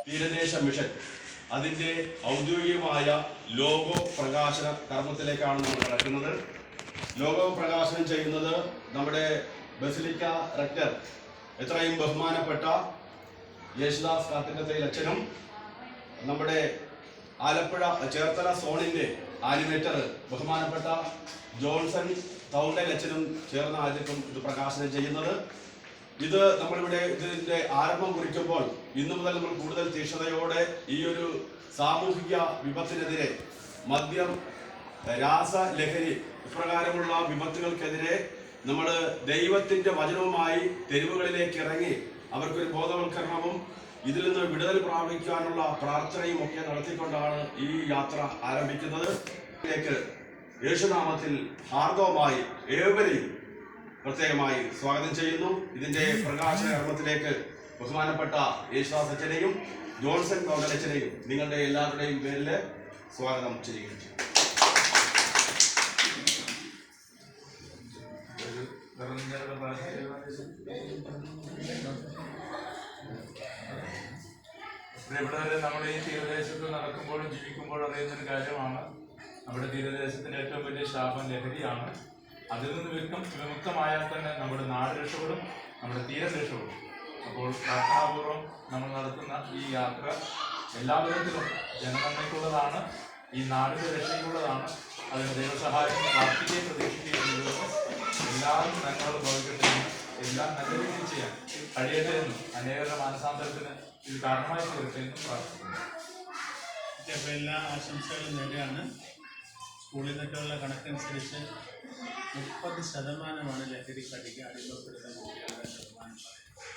തീരദേശ മിഷൻ അതിൻ്റെ ഔദ്യോഗികമായ ലോഗോ പ്രകാശന കർമ്മത്തിലേക്കാണ് നമ്മൾ കിടക്കുന്നത്. ലോഗോ പ്രകാശനം ചെയ്യുന്നത് നമ്മുടെ ബസിലിക്ക റെക്ടർ എത്രയും ബഹുമാനപ്പെട്ട യേശുദാസ് കാട്ടുകത്തയിൽ അച്ഛനും നമ്മുടെ ആലപ്പുഴ ചേർത്തല സോണിൻ്റെ ആനിമേറ്റർ ബഹുമാനപ്പെട്ട ജോൺസൺ തൗണ്ടൽ അച്ഛനും ചേർന്നായിരിക്കും ഇത് പ്രകാശനം ചെയ്യുന്നത്. ഇത് നമ്മളിവിടെ ഇതിൻ്റെ ആരംഭം കുറിക്കുമ്പോൾ ഇന്നു മുതൽ നമ്മൾ കൂടുതൽ തീക്ഷ്ണതയോടെ ഈ ഒരു സാമൂഹിക വിപത്തിനെതിരെ മദ്യം, രാസലഹരി ഇപ്രകാരമുള്ള വിപത്തുകൾക്കെതിരെ നമ്മൾ ദൈവത്തിൻ്റെ വചനവുമായി തെരുവുകളിലേക്ക് ഇറങ്ങി അവർക്കൊരു ബോധവൽക്കരണവും ഇതിൽ നിന്ന് വിടുതൽ പ്രാപിക്കാനുള്ള പ്രാർത്ഥനയും ഒക്കെ നടത്തിക്കൊണ്ടാണ് ഈ യാത്ര ആരംഭിക്കുന്നത്. ഇതിലേക്ക് യേശുനാമത്തിൽ ഹാർദവമായി ഏവരെയും പ്രത്യേകമായി സ്വാഗതം ചെയ്യുന്നു. ഇതിന്റെ പ്രകാശന കർമ്മത്തിലേക്ക് ബഹുമാനപ്പെട്ട യേശുദാസ് അച്ഛനെയും ജോൺസൺ കൗണ്ടൽ അച്ഛനെയും നിങ്ങളുടെ എല്ലാവരുടെയും പേരിൽ സ്വാഗതം ചെയ്യുകയും ചെയ്യും. ഇവിടെ നമ്മൾ ഈ തീരദേശത്ത് നടക്കുമ്പോഴും ജീവിക്കുമ്പോഴും അറിയുന്നൊരു കാര്യമാണ്, നമ്മുടെ തീരദേശത്തിന്റെ ഏറ്റവും വലിയ ശാപം ലഹരിയാണ്. അതിൽ നിന്ന് വിമുക്തമായാൽ തന്നെ നമ്മുടെ നാട് രക്ഷപ്പെടും, നമ്മുടെ തീരം രക്ഷപ്പെടും. അപ്പോൾ പ്രാർത്ഥനാപൂർവം നമ്മൾ നടത്തുന്ന ഈ യാത്ര എല്ലാ വിധത്തിലും ജനനന്മയ്ക്കുള്ളതാണ്, ഈ നാടിന്റെ രക്ഷയ്ക്കുള്ളതാണ്. അതിന് ദൈവസഹായം പ്രാർത്ഥിക്കുകയും പ്രതീക്ഷിക്കുകയും ചെയ്തത് എല്ലാവരും നന്മകളും ഭവിക്കട്ടെ, എല്ലാം നല്ല രീതിയിൽ ചെയ്യാൻ കഴിയട്ടെ എന്നും അനേകരുടെ മാനസാന്തരത്തിന് ഇത് കാരണമായി തീരട്ടെ എന്നും പ്രാർത്ഥിക്കുന്നു. എല്ലാ ആശംസകളും നേരെയാണ്. സ്കൂളിൽ നിന്നൊക്കെയുള്ള കണക്കനുസരിച്ച് 30% ലഹരിക്കടിക്ക് അടിമപ്പെടുന്ന കുട്ടികളുടെ ശതമാനം പറയുന്നത്.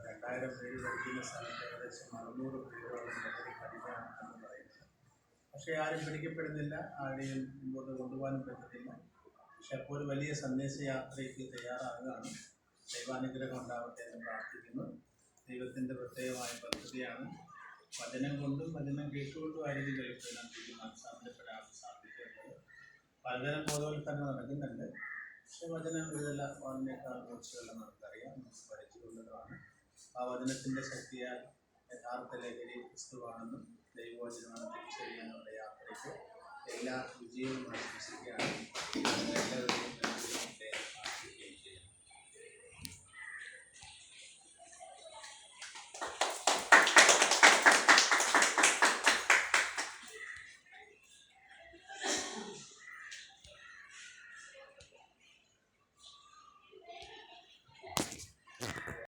2000 പേര് പഠിക്കുന്ന സ്ഥലത്ത് ഏകദേശം 600 പേരോളം ലഹരിക്കടിക്കാണെന്ന് പറയുന്നത്. പക്ഷേ ആരും പിടിക്കപ്പെടുന്നില്ല, ആരെയും മുമ്പോട്ട് കൊണ്ടുപോകാനും പറ്റുന്നില്ല. പക്ഷെ അപ്പോൾ ഒരു വലിയ സന്ദേശയാത്രയ്ക്ക് തയ്യാറാകുകയാണ്. ദൈവാനുഗ്രഹം ഉണ്ടാവട്ടെ എന്ന് പ്രാർത്ഥിക്കുന്നു. ദൈവത്തിൻ്റെ പ്രത്യേകമായ പദ്ധതിയാണ്. വചനം കൊണ്ടും വചനം കേട്ടുകൊണ്ടും ആയിരിക്കും ദൈവത്തിനാണ് മനസ്സാന്തരപ്പെടാൻ സാധിക്കുന്നത്. പലതരം ബോധവൽക്കരണം നടക്കുന്നുണ്ട്. പക്ഷെ വചനം ഇതല്ല വാങ്ങിനേക്കാൾ കുറച്ചുള്ള നമുക്കറിയാം, നമുക്ക് പഠിച്ചുകൊണ്ടതാണ്. ആ വചനത്തിൻ്റെ ശക്തിയാൽ യഥാർത്ഥ ലഹരി ക്രിസ്തുവാണെന്നും ദൈവവചനമാണ് തിരിച്ചറിയാനുള്ള യാത്രയ്ക്ക് എല്ലാ വിജയവും ആശംസിക്കുകയാണ്. എല്ലാവരെയും